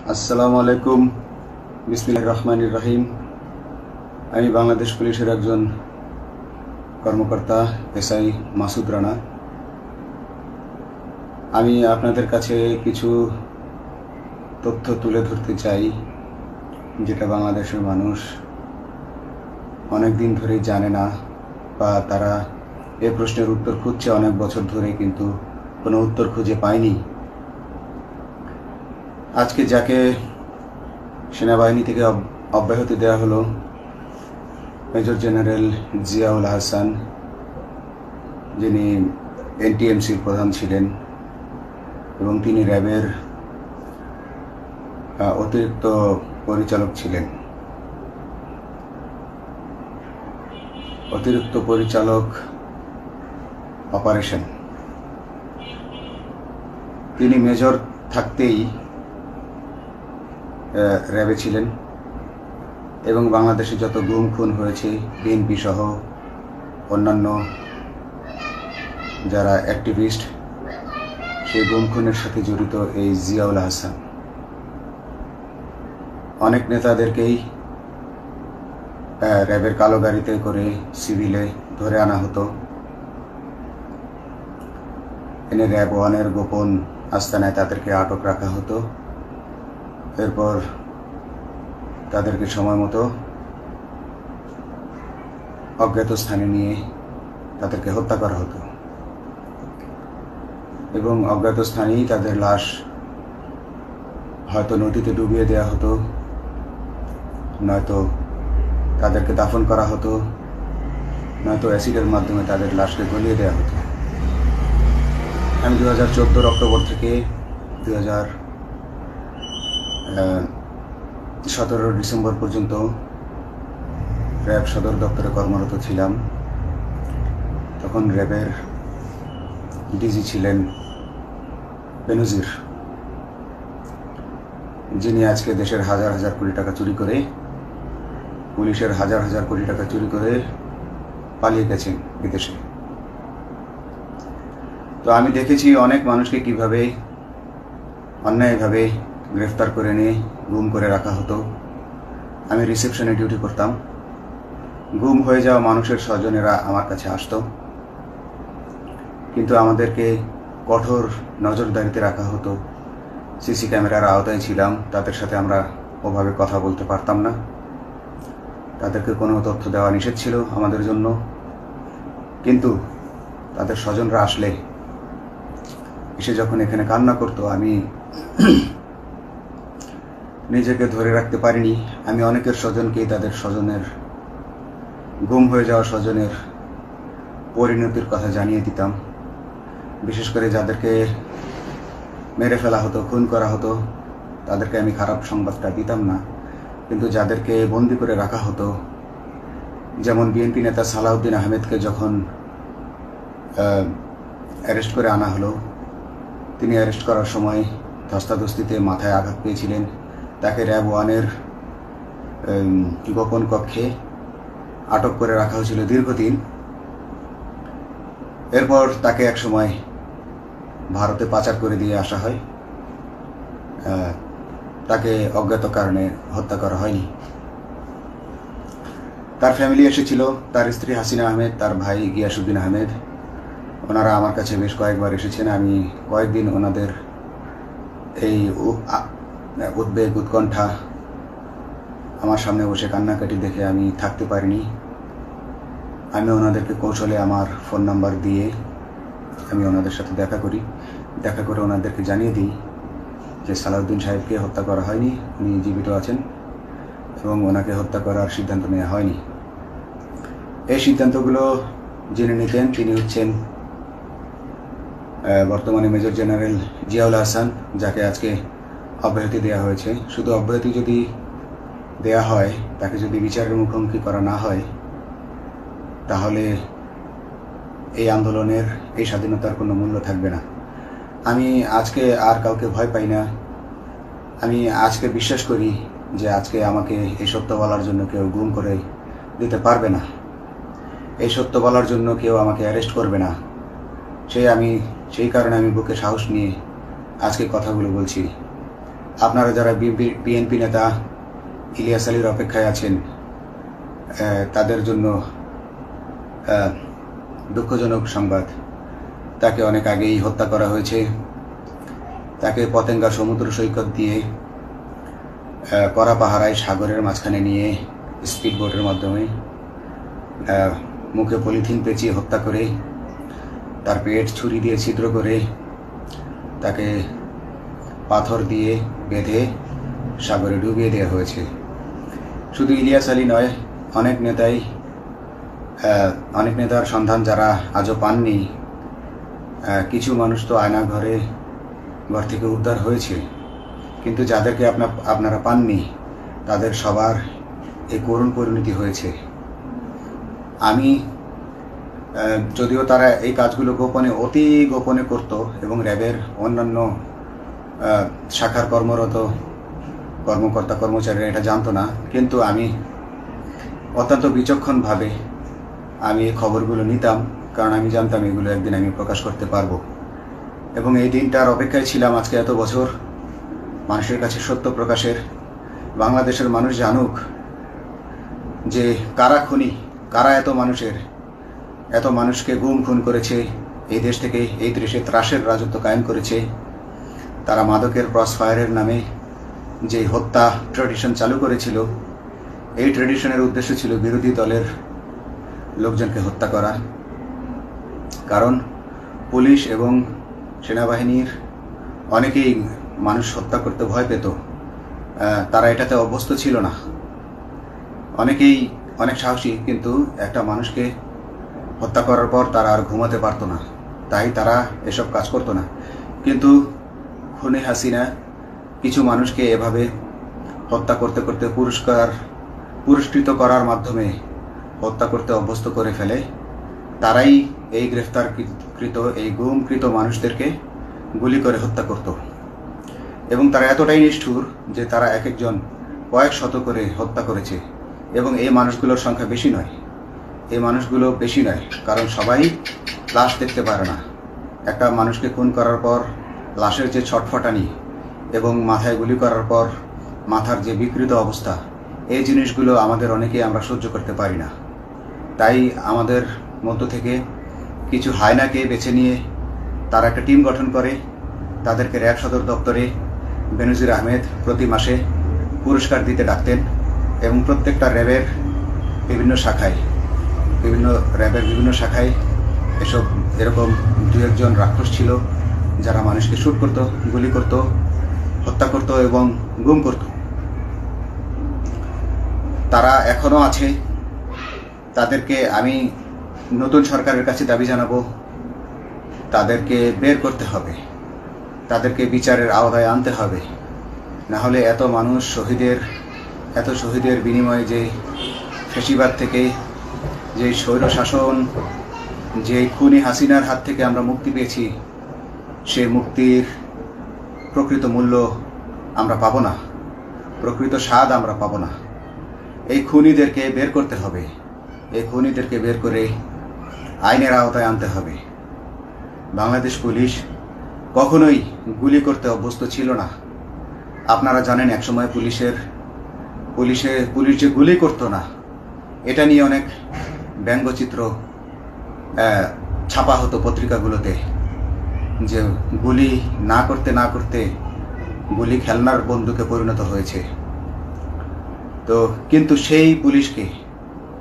আসসালামু আলাইকুম। বিসমিল্লাহির রহমানির রহিম। আমি বাংলাদেশ পুলিশের একজন কর্মকর্তা এসআই মাসুদ রানা। আমি আপনাদের কাছে কিছু তথ্য তুলে ধরতে চাই, যেটা বাংলাদেশের মানুষ অনেক দিন ধরেই জানে না, বা তারা এ প্রশ্নের উত্তর খুঁজছে অনেক বছর ধরে, কিন্তু কোনো উত্তর খুঁজে পায়নি। আজকে যাকে সেনাবাহিনী থেকে অব্যাহতি দেওয়া হলো, মেজর জেনারেল জিয়াউল হাসান, যিনি এনটিএমসির প্রধান ছিলেন এবং তিনি র্যাবের অতিরিক্ত পরিচালক ছিলেন। অতিরিক্ত পরিচালক অপারেশন। তিনি মেজর থাকতেই র্যাবে ছিলেন এবং বাংলাদেশে যত গুম খুন হয়েছে, বিএনপি সহ অন্যান্য যারা অ্যাক্টিভিস্ট, সেই গুম খুনের সাথে জড়িত এই জিয়াউল হাসান। অনেক নেতাদেরকেই র্যাবের কালো গাড়িতে করে সিভিলে ধরে আনা হতো, এনে র্যাব 1-এর গোপন আস্তানায় তাদেরকে আটক রাখা হতো। এরপর তাদেরকে সময় মতো অজ্ঞাত স্থানে নিয়ে তাদেরকে হত্যা করা হতো এবং অজ্ঞাত স্থানেই তাদের লাশ হয়তো নদীতে ডুবিয়ে দেওয়া হতো, নয়তো তাদেরকে দাফন করা হতো, নয়তো অ্যাসিডের মাধ্যমে তাদের লাশকে গলিয়ে দেওয়া হতো। আমি 2014 অক্টোবর থেকে 2017 ডিসেম্বর পর্যন্ত র্যাব সদর দপ্তরে কর্মরত ছিলাম। তখন র্যাবের ডিজি ছিলেন বেনজির, যিনি আজকে দেশের হাজার হাজার কোটি টাকা চুরি করে, পুলিশের হাজার হাজার কোটি টাকা চুরি করে পালিয়ে গেছেন বিদেশে। তো আমি দেখেছি অনেক মানুষকে কিভাবে অন্যায়ভাবে গ্রেফতার করে নিয়ে গুম করে রাখা হতো। আমি রিসেপশনে ডিউটি করতাম। গুম হয়ে যাওয়া মানুষের স্বজনেরা আমার কাছে আসতো, কিন্তু আমাদেরকে কঠোর নজরদারিতে রাখা হতো। সিসি ক্যামেরার আওতায় ছিলাম, তাদের সাথে আমরা ওভাবে কথা বলতে পারতাম না। তাদেরকে কোনো তথ্য দেওয়া নিষেধ ছিল আমাদের জন্য। কিন্তু তাদের স্বজনরা আসলে এসে যখন এখানে কান্না করতো, আমি নিজেকে ধরে রাখতে পারিনি। আমি অনেকের স্বজনকেই তাদের স্বজনের, গুম হয়ে যাওয়া স্বজনের পরিণতির কথা জানিয়ে দিতাম। বিশেষ করে যাদেরকে মেরে ফেলা হতো, খুন করা হতো, তাদেরকে আমি খারাপ সংবাদটা দিতাম না। কিন্তু যাদেরকে বন্দি করে রাখা হতো, যেমন বিএনপি নেতা সালাউদ্দিন আহমেদকে যখন অ্যারেস্ট করে আনা হলো, তিনি অ্যারেস্ট করার সময় ধস্তাধস্তিতে মাথায় আঘাত পেয়েছিলেন। তাকে র্যাব 1-এর গোপন কক্ষে আটক করে রাখা হয়েছিল দীর্ঘদিন। এরপর তাকে এক সময় ভারতে পাচার করে দিয়ে আসা হয়। তাকে অজ্ঞাত কারণে হত্যা করা হয়নি। তার ফ্যামিলি এসেছিল, তার স্ত্রী হাসিনা আহমেদ, তার ভাই গিয়াসউদ্দিন আহমেদ। ওনারা আমার কাছে বেশ কয়েকবার এসেছেন। আমি কয়েকদিন ওনাদের এই উদ্বেগ, উৎকণ্ঠা, আমার সামনে বসে কান্নাকাটি দেখে আমি থাকতে পারিনি। আমি ওনাদেরকে কৌশলে আমার ফোন নাম্বার দিয়ে আমি ওনাদের সাথে দেখা করে ওনাদেরকে জানিয়ে দিই যে সালাউদ্দিন সাহেবকে হত্যা করা হয়নি, উনি জীবিত আছেন এবং ওনাকে হত্যা করার সিদ্ধান্ত নেওয়া হয়নি। এই সিদ্ধান্তগুলো যিনি নিতেন তিনি হচ্ছেন বর্তমানে মেজর জেনারেল জিয়াউল হাসান, যাকে আজকে অব্যাহতি দেওয়া হয়েছে। শুধু অব্যাহতি যদি দেয়া হয়, তাকে যদি বিচারের মুখোমুখি করা না হয়, তাহলে এই আন্দোলনের, এই স্বাধীনতার কোনো মূল্য থাকবে না। আমি আজকে আর কাউকে ভয় পাই না। আমি আজকে বিশ্বাস করি যে আজকে আমাকে এই সত্য বলার জন্য কেউ গুম করে দিতে পারবে না, এই সত্য বলার জন্য কেউ আমাকে অ্যারেস্ট করবে না। সেই কারণে আমি বুকে সাহস নিয়ে আজকে কথাগুলো বলছি। আপনারা যারা বিএনপি নেতা ইলিয়াস আলীর অপেক্ষায় আছেন, তাদের জন্য দুঃখজনক সংবাদ। তাকে অনেক আগেই হত্যা করা হয়েছে। তাকে পতেঙ্গা সমুদ্র সৈকত দিয়ে কড়া পাহারায় সাগরের মাঝখানে নিয়ে স্পিড বোটের মাধ্যমে মুখে পলিথিন পেঁচিয়ে হত্যা করে, তার পেট ছুরি দিয়ে ছিদ্র করে, তাকে পাথর দিয়ে বেঁধে সাগরে ডুবিয়ে দেওয়া হয়েছে। শুধু ইলিয়াস আলী নয়, অনেক নেতার সন্ধান যারা আজও পাননি। কিছু মানুষ তো ঘর থেকে উদ্ধার হয়েছে, কিন্তু যাদেরকে আপনারা পাননি তাদের সবার এই করুণ পরিণতি হয়েছে। আমি যদিও তারা এই কাজগুলো অতি গোপনে করত এবং র্যাবের অন্যান্য শাখার কর্মরত কর্মকর্তা কর্মচারীরা এটা জানতো না, কিন্তু আমি অত্যন্ত বিচক্ষণভাবে আমি এই খবরগুলো নিতাম, কারণ আমি জানতাম এগুলো একদিন আমি প্রকাশ করতে পারবো। এবং এই দিনটার অপেক্ষায় ছিলাম আজকে এত বছর, মানুষের কাছে সত্য প্রকাশের। বাংলাদেশের মানুষ জানুক যে কারা খুনি, কারা এত মানুষকে খুন করেছে, এই দেশ থেকে এই দেশে ত্রাসের রাজত্ব কায়েম করেছে। তারা মাদকের ক্রস ফায়ারের নামে যে হত্যা ট্র্যাডিশন চালু করেছিল, এই ট্র্যাডিশনের উদ্দেশ্য ছিল বিরোধী দলের লোকজনকে হত্যা করা। কারণ পুলিশ এবং সেনাবাহিনীর অনেকেই মানুষ হত্যা করতে ভয় পেত, তারা এটাতে অভ্যস্ত ছিল না। অনেকেই অনেক সাহসী, কিন্তু একটা মানুষকে হত্যা করার পর তারা আর ঘুমাতে পারতো না, তাই তারা এসব কাজ করতো না। কিন্তু খুনে হাসিনা কিছু মানুষকে এভাবে হত্যা করতে করতে পুরস্কৃত করার মাধ্যমে হত্যা করতে অভ্যস্ত করে ফেলে। তারাই এই গ্রেফতারকৃত এই গুমকৃত মানুষদেরকে গুলি করে হত্যা করত। এবং তারা এতটাই নিষ্ঠুর যে তারা এক একজন কয়েক শত করে হত্যা করেছে। এবং এই মানুষগুলোর সংখ্যা বেশি নয়, কারণ সবাই লাশ দেখতে পারে না। একটা মানুষকে খুন করার পর লাশের যে ছটফটানি এবং মাথায় গুলি করার পর মাথার যে বিকৃত অবস্থা, এই জিনিসগুলো আমাদের অনেকেই আমরা সহ্য করতে পারি না। তাই আমাদের মধ্য থেকে কিছু হায়নাকে বেছে নিয়ে তারা একটা টিম গঠন করে, তাদেরকে র্যাব সদর দপ্তরে বেনজির আহমেদ প্রতি মাসে পুরস্কার দিতে ডাকতেন। এবং প্রত্যেকটা র্যাবের বিভিন্ন শাখায় এরকম দু একজন রাক্ষস ছিল যারা মানুষকে শুট করত, গুলি করত, হত্যা করত এবং গুম করত। তারা এখনো আছে। তাদেরকে আমি নতুন সরকারের কাছে দাবি জানাবো, তাদেরকে বের করতে হবে, তাদেরকে বিচারের আওতায় আনতে হবে। না হলে এত শহীদের বিনিময়ে যে ফ্যাসিবাদ থেকে, যে স্বৈর শাসন, যে খুনি হাসিনার হাত থেকে আমরা মুক্তি পেয়েছি, সে মুক্তির প্রকৃত মূল্য আমরা পাবো না, প্রকৃত স্বাদ আমরা পাবো না। এই খুনিদেরকে বের করতে হবে, এই খুনিদেরকে বের করে আইনের আওতায় আনতে হবে। বাংলাদেশ পুলিশ কখনোই গুলি করতে অভ্যস্ত ছিল না। আপনারা জানেন একসময় পুলিশ যে গুলি করতো না, এটা নিয়ে অনেক ব্যঙ্গচিত্র ছাপা হতো পত্রিকাগুলোতে, যে গুলি না করতে গুলি খেলনার বন্দুকে পরিণত হয়েছে। তো কিন্তু সেই পুলিশকে